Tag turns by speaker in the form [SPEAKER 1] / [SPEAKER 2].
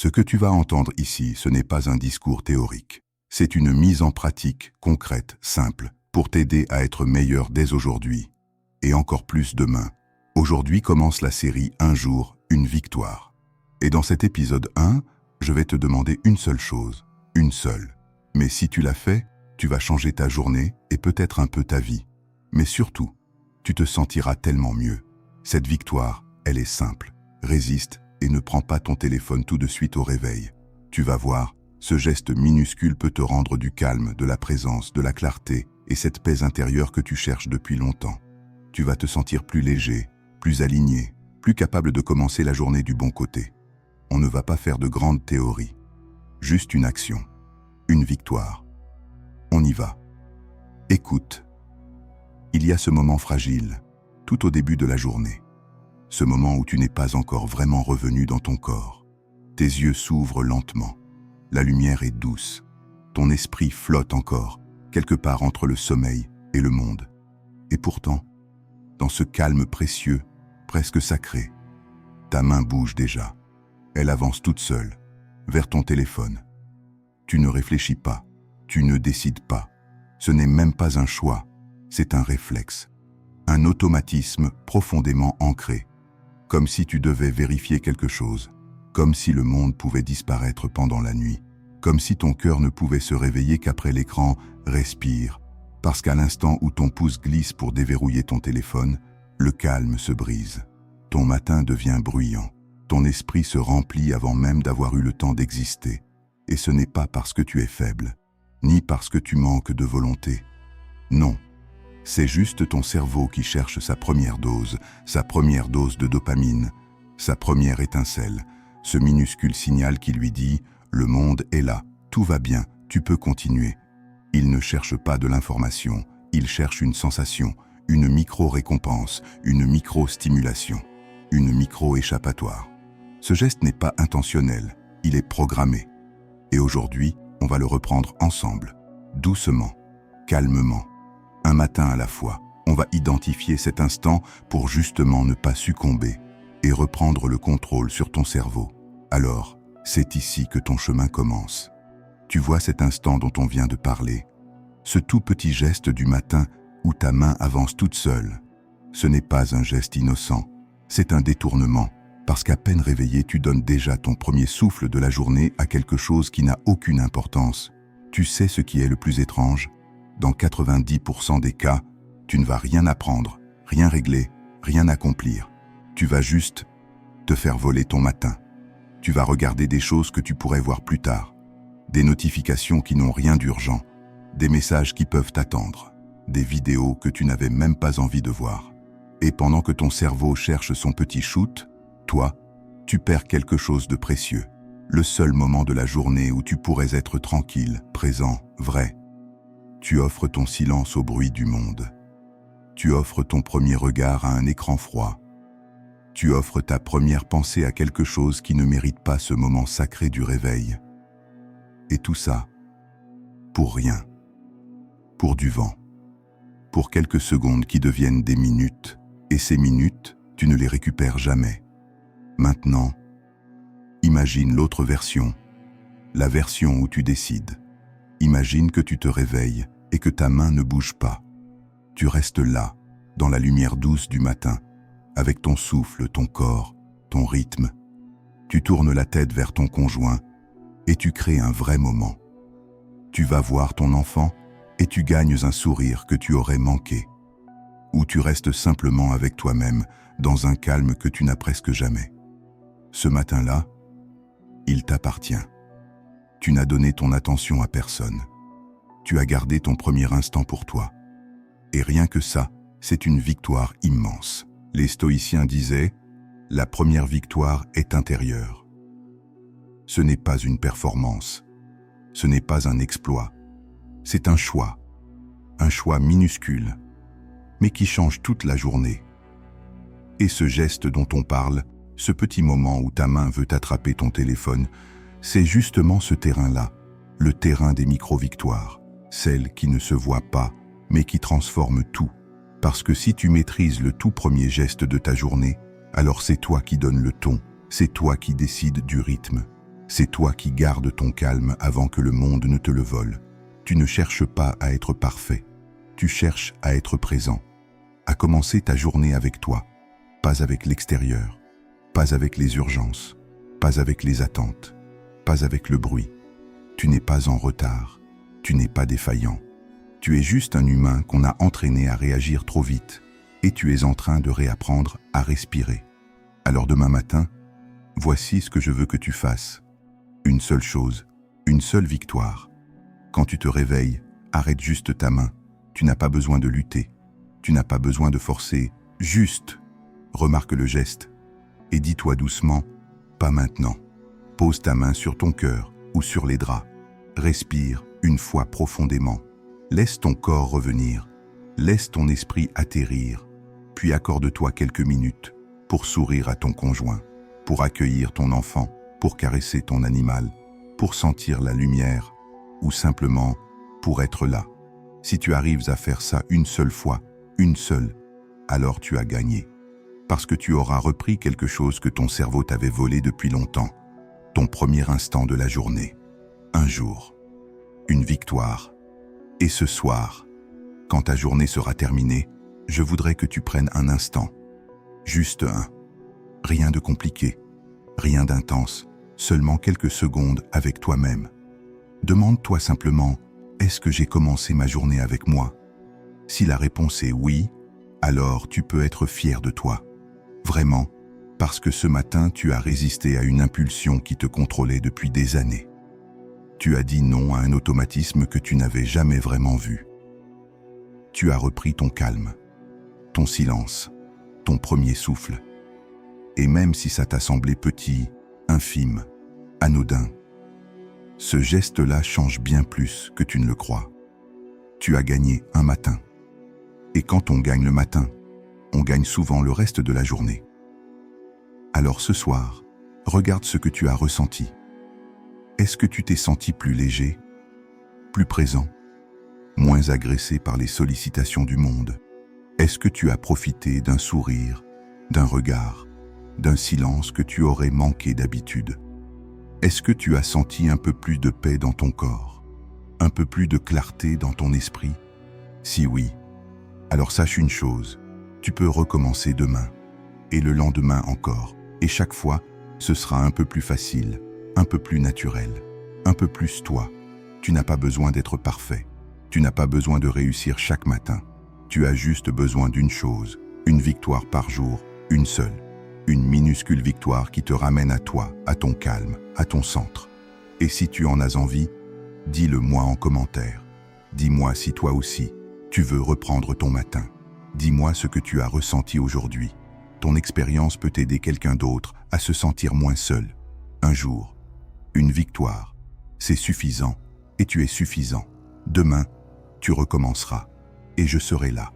[SPEAKER 1] Ce que tu vas entendre ici, ce n'est pas un discours théorique. C'est une mise en pratique, concrète, simple, pour t'aider à être meilleur dès aujourd'hui, et encore plus demain. Aujourd'hui commence la série Un jour, une victoire. Et dans cet épisode 1, je vais te demander une seule chose, une seule. Mais si tu l'as fait, tu vas changer ta journée et peut-être un peu ta vie. Mais surtout, tu te sentiras tellement mieux. Cette victoire, elle est simple. Résiste et ne prends pas ton téléphone tout de suite au réveil. Tu vas voir, ce geste minuscule peut te rendre du calme, de la présence, de la clarté et cette paix intérieure que tu cherches depuis longtemps. Tu vas te sentir plus léger, plus aligné, plus capable de commencer la journée du bon côté. On ne va pas faire de grandes théories. Juste une action, une victoire. On y va. Écoute. Il y a ce moment fragile, tout au début de la journée. Ce moment où tu n'es pas encore vraiment revenu dans ton corps. Tes yeux s'ouvrent lentement. La lumière est douce. Ton esprit flotte encore, quelque part entre le sommeil et le monde. Et pourtant, dans ce calme précieux, presque sacré, ta main bouge déjà. Elle avance toute seule, vers ton téléphone. Tu ne réfléchis pas, tu ne décides pas. Ce n'est même pas un choix, c'est un réflexe. Un automatisme profondément ancré. Comme si tu devais vérifier quelque chose. Comme si le monde pouvait disparaître pendant la nuit. Comme si ton cœur ne pouvait se réveiller qu'après l'écran « Respire ». Parce qu'à l'instant où ton pouce glisse pour déverrouiller ton téléphone, le calme se brise. Ton matin devient bruyant. Ton esprit se remplit avant même d'avoir eu le temps d'exister. Et ce n'est pas parce que tu es faible, ni parce que tu manques de volonté. Non, c'est juste ton cerveau qui cherche sa première dose de dopamine, sa première étincelle, ce minuscule signal qui lui dit « Le monde est là, tout va bien, tu peux continuer ». Il ne cherche pas de l'information, il cherche une sensation, une micro-récompense, une micro-stimulation, une micro-échappatoire. Ce geste n'est pas intentionnel, il est programmé. Et aujourd'hui, on va le reprendre ensemble, doucement, calmement. Un matin à la fois, on va identifier cet instant pour justement ne pas succomber et reprendre le contrôle sur ton cerveau. Alors, c'est ici que ton chemin commence. Tu vois cet instant dont on vient de parler, ce tout petit geste du matin où ta main avance toute seule. Ce n'est pas un geste innocent, c'est un détournement, parce qu'à peine réveillé, tu donnes déjà ton premier souffle de la journée à quelque chose qui n'a aucune importance. Tu sais ce qui est le plus étrange? Dans 90% des cas, tu ne vas rien apprendre, rien régler, rien accomplir. Tu vas juste te faire voler ton matin. Tu vas regarder des choses que tu pourrais voir plus tard. Des notifications qui n'ont rien d'urgent. Des messages qui peuvent t'attendre. Des vidéos que tu n'avais même pas envie de voir. Et pendant que ton cerveau cherche son petit shoot, toi, tu perds quelque chose de précieux. Le seul moment de la journée où tu pourrais être tranquille, présent, vrai. Tu offres ton silence au bruit du monde. Tu offres ton premier regard à un écran froid. Tu offres ta première pensée à quelque chose qui ne mérite pas ce moment sacré du réveil. Et tout ça, pour rien. Pour du vent. Pour quelques secondes qui deviennent des minutes. Et ces minutes, tu ne les récupères jamais. Maintenant, imagine l'autre version. La version où tu décides. Imagine que tu te réveilles et que ta main ne bouge pas. Tu restes là, dans la lumière douce du matin, avec ton souffle, ton corps, ton rythme. Tu tournes la tête vers ton conjoint et tu crées un vrai moment. Tu vas voir ton enfant et tu gagnes un sourire que tu aurais manqué. Ou tu restes simplement avec toi-même, dans un calme que tu n'as presque jamais. Ce matin-là, il t'appartient. Tu n'as donné ton attention à personne. Tu as gardé ton premier instant pour toi. Et rien que ça, c'est une victoire immense. Les stoïciens disaient « La première victoire est intérieure ». Ce n'est pas une performance. Ce n'est pas un exploit. C'est un choix minuscule, mais qui change toute la journée. Et ce geste dont on parle, ce petit moment où ta main veut attraper ton téléphone, c'est justement ce terrain-là, le terrain des micro-victoires, celles qui ne se voient pas, mais qui transforment tout. Parce que si tu maîtrises le tout premier geste de ta journée, alors c'est toi qui donnes le ton, c'est toi qui décides du rythme, C'est toi qui gardes ton calme avant que le monde ne te le vole. Tu ne cherches pas à être parfait. Tu cherches à être présent, à commencer ta journée avec toi, pas avec l'extérieur, pas avec les urgences, pas avec les attentes, pas avec le bruit. Tu n'es pas en retard, tu n'es pas défaillant. Tu es juste un humain qu'on a entraîné à réagir trop vite et tu es en train de réapprendre à respirer. Alors demain matin, voici ce que je veux que tu fasses. Une seule chose, une seule victoire. Quand tu te réveilles, arrête juste ta main. Tu n'as pas besoin de lutter. Tu n'as pas besoin de forcer. Juste, remarque le geste. Et dis-toi doucement, pas maintenant. Pose ta main sur ton cœur ou sur les draps. Respire une fois profondément. Laisse ton corps revenir. Laisse ton esprit atterrir. Puis accorde-toi quelques minutes pour sourire à ton conjoint, pour accueillir ton enfant, pour caresser ton animal, pour sentir la lumière, ou simplement pour être là. Si tu arrives à faire ça une seule fois, une seule, alors tu as gagné. Parce que tu auras repris quelque chose que ton cerveau t'avait volé depuis longtemps. Ton premier instant de la journée. Un jour. Une victoire. Et ce soir, quand ta journée sera terminée, je voudrais que tu prennes un instant. Juste un. Rien de compliqué, rien d'intense, seulement quelques secondes avec toi-même. Demande-toi simplement, est-ce que j'ai commencé ma journée avec moi? Si la réponse est oui, alors tu peux être fier de toi. Vraiment, parce que ce matin tu as résisté à une impulsion qui te contrôlait depuis des années. Tu as dit non à un automatisme que tu n'avais jamais vraiment vu. Tu as repris ton calme, ton silence, ton premier souffle. Et même si ça t'a semblé petit, infime, anodin, ce geste-là change bien plus que tu ne le crois. Tu as gagné un matin. Et quand on gagne le matin, on gagne souvent le reste de la journée. Alors ce soir, regarde ce que tu as ressenti. Est-ce que tu t'es senti plus léger, plus présent, moins agressé par les sollicitations du monde? Est-ce que tu as profité d'un sourire, d'un regard, d'un silence que tu aurais manqué d'habitude? Est-ce que tu as senti un peu plus de paix dans ton corps, un peu plus de clarté dans ton esprit? Si oui, alors sache une chose, tu peux recommencer demain, et le lendemain encore, et chaque fois, ce sera un peu plus facile, un peu plus naturel, un peu plus toi. Tu n'as pas besoin d'être parfait, tu n'as pas besoin de réussir chaque matin. Tu as juste besoin d'une chose, une victoire par jour, une seule. Une minuscule victoire qui te ramène à toi, à ton calme, à ton centre. Et si tu en as envie, dis-le-moi en commentaire. Dis-moi si toi aussi, tu veux reprendre ton matin. Dis-moi ce que tu as ressenti aujourd'hui. Ton expérience peut aider quelqu'un d'autre à se sentir moins seul. Un jour, une victoire, c'est suffisant et tu es suffisant. Demain, tu recommenceras et je serai là.